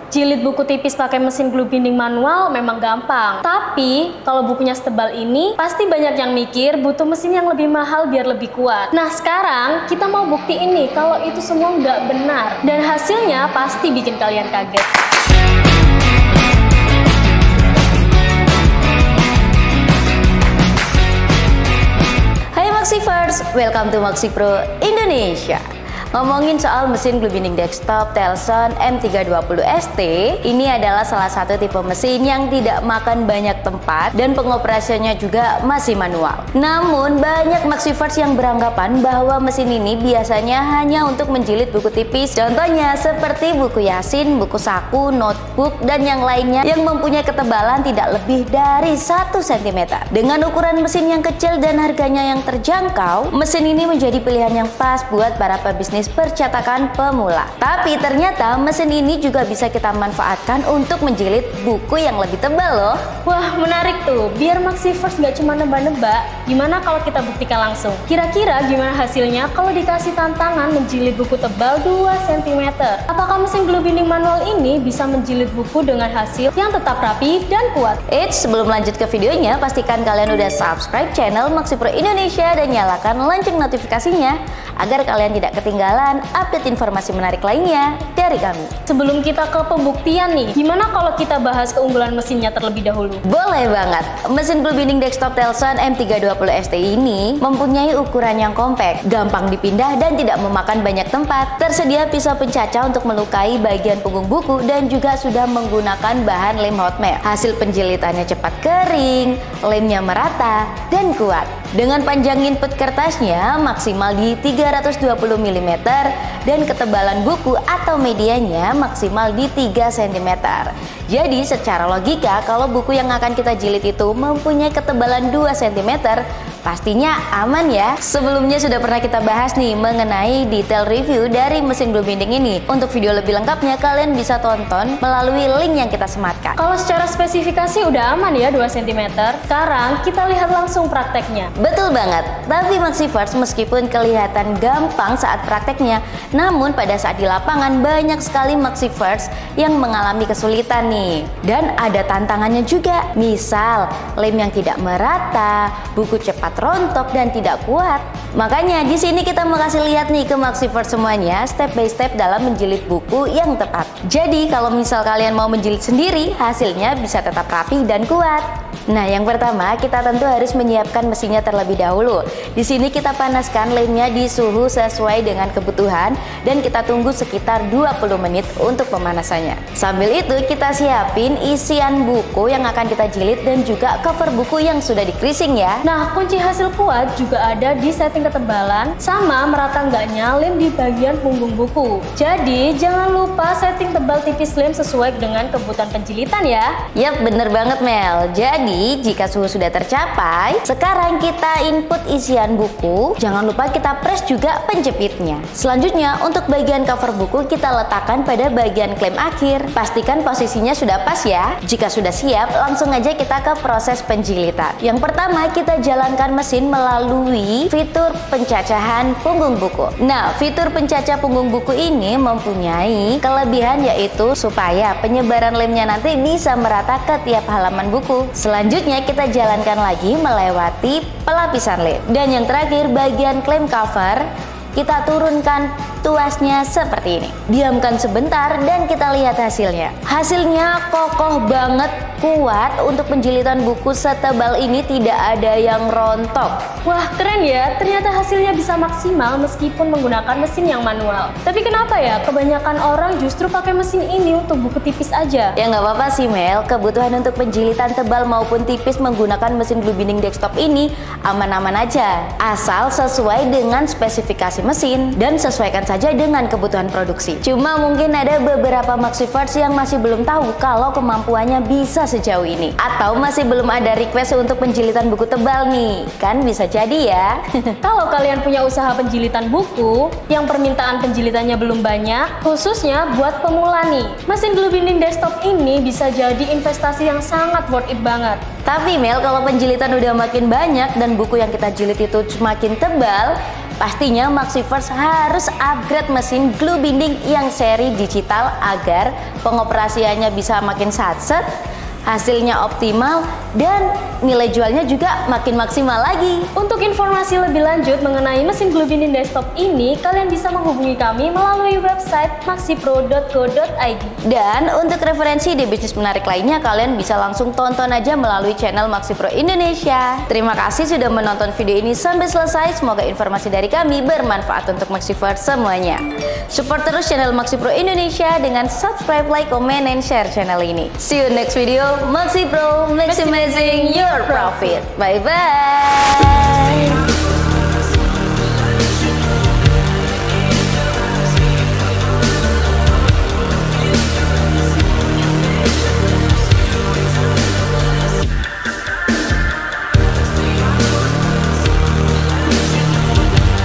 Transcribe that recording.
Jilid buku tipis pakai mesin glue binding manual memang gampang. Tapi kalau bukunya setebal ini, pasti banyak yang mikir butuh mesin yang lebih mahal biar lebih kuat. Nah sekarang kita mau buktiin nih kalau itu semua nggak benar. Dan hasilnya pasti bikin kalian kaget. Hai Maxivers, welcome to Maxipro Indonesia. Ngomongin soal mesin glue binding desktop Telson M320 ST, ini adalah salah satu tipe mesin yang tidak makan banyak tempat dan pengoperasiannya juga masih manual. Namun banyak Maxivers yang beranggapan bahwa mesin ini biasanya hanya untuk menjilid buku tipis, contohnya seperti buku Yasin, buku saku, notebook, dan yang lainnya yang mempunyai ketebalan tidak lebih dari 1 cm. Dengan ukuran mesin yang kecil dan harganya yang terjangkau, mesin ini menjadi pilihan yang pas buat para pebisnis percetakan pemula. Tapi ternyata mesin ini juga bisa kita manfaatkan untuk menjilid buku yang lebih tebal loh. Wah menarik tuh, biar Maxivers nggak cuma nebak-nebak, gimana kalau kita buktikan langsung? Kira-kira gimana hasilnya kalau dikasih tantangan menjilid buku tebal 2 cm? Apakah mesin glue binding manual ini bisa menjilid buku dengan hasil yang tetap rapi dan kuat? Eits, sebelum lanjut ke videonya, pastikan kalian udah subscribe channel Maxipro Indonesia dan nyalakan lonceng notifikasinya agar kalian tidak ketinggalan update informasi menarik lainnya dari kami. Sebelum kita ke pembuktian nih, gimana kalau kita bahas keunggulan mesinnya terlebih dahulu? Boleh banget. Mesin glue binding desktop Telson M320 ST ini mempunyai ukuran yang kompak, gampang dipindah dan tidak memakan banyak tempat. Tersedia pisau pencacah untuk melukai bagian punggung buku dan juga sudah menggunakan bahan lem hot melt. Hasil penjilitannya cepat kering, lemnya merata dan kuat. Dengan panjang input kertasnya maksimal di 320 mm dan ketebalan buku atau medianya maksimal di 3 cm. Jadi secara logika kalau buku yang akan kita jilid itu mempunyai ketebalan 2 cm, pastinya aman ya. Sebelumnya sudah pernah kita bahas nih mengenai detail review dari mesin glue binding ini. Untuk video lebih lengkapnya kalian bisa tonton melalui link yang kita sematkan. Kalau secara spesifikasi udah aman ya 2 cm. Sekarang kita lihat langsung prakteknya. Betul banget. Tapi Maxivers meskipun kelihatan gampang saat prakteknya, namun pada saat di lapangan banyak sekali Maxivers yang mengalami kesulitan nih. Dan ada tantangannya juga. Misal lem yang tidak merata, buku cepat rontok dan tidak kuat. Makanya di sini kita mau kasih lihat nih ke Maxivers semuanya step by step dalam menjilid buku yang tepat. Jadi kalau misal kalian mau menjilid sendiri, hasilnya bisa tetap rapi dan kuat. Nah, yang pertama kita tentu harus menyiapkan mesinnya terlebih dahulu. Di sini kita panaskan lemnya di suhu sesuai dengan kebutuhan dan kita tunggu sekitar 20 menit untuk pemanasannya. Sambil itu kita siapin isian buku yang akan kita jilid dan juga cover buku yang sudah di creasing ya. Nah, kunci hasil kuat juga ada di setting ketebalan sama merata enggaknya lem di bagian punggung buku. Jadi jangan lupa setting tebal tipis lem sesuai dengan kebutuhan penjilitan ya. Yap, bener banget Mel. Jadi jika suhu sudah tercapai, sekarang kita input isian buku. Jangan lupa kita press juga penjepitnya. Selanjutnya untuk bagian cover buku kita letakkan pada bagian klem akhir. Pastikan posisinya sudah pas ya. Jika sudah siap, langsung aja kita ke proses penjilitan. Yang pertama kita jalankan mesin melalui fitur pencacahan punggung buku. Nah, fitur pencacah punggung buku ini mempunyai kelebihan yaitu supaya penyebaran lemnya nanti bisa merata ke tiap halaman buku. Selanjutnya kita jalankan lagi melewati pelapisan lem. Dan yang terakhir bagian klem cover kita turunkan tuasnya seperti ini. Diamkan sebentar dan kita lihat hasilnya. Hasilnya kokoh banget, kuat. Untuk penjilitan buku setebal ini tidak ada yang rontok. Wah keren ya, ternyata hasilnya bisa maksimal meskipun menggunakan mesin yang manual. Tapi kenapa ya kebanyakan orang justru pakai mesin ini untuk buku tipis aja? Ya nggak apa-apa sih Mel, kebutuhan untuk penjilitan tebal maupun tipis menggunakan mesin glue binding desktop ini aman-aman aja. Asal sesuai dengan spesifikasi mesin dan sesuaikan saja dengan kebutuhan produksi. Cuma mungkin ada beberapa Maxivers yang masih belum tahu kalau kemampuannya bisa sejauh ini, atau masih belum ada request untuk penjilitan buku tebal nih. Kan bisa jadi ya. Kalau kalian punya usaha penjilitan buku yang permintaan penjilitannya belum banyak, khususnya buat pemula nih, mesin glue binding desktop ini bisa jadi investasi yang sangat worth it banget. Tapi Mel, kalau penjilitan udah makin banyak dan buku yang kita jilid itu semakin tebal, Pastinya Maxiverse harus upgrade mesin glue binding yang seri digital agar pengoperasiannya bisa makin satset, hasilnya optimal, dan nilai jualnya juga makin maksimal lagi. Untuk informasi lebih lanjut mengenai mesin glue binding desktop ini, kalian bisa menghubungi kami melalui website maxipro.co.id. Dan untuk referensi di bisnis menarik lainnya, kalian bisa langsung tonton aja melalui channel Maxipro Indonesia. Terima kasih sudah menonton video ini sampai selesai. Semoga informasi dari kami bermanfaat untuk Maxiverse semuanya. Support terus channel Maxipro Indonesia dengan subscribe, like, comment, and share channel ini. See you next video. Maxipro, maximizing your profit. Bye bye.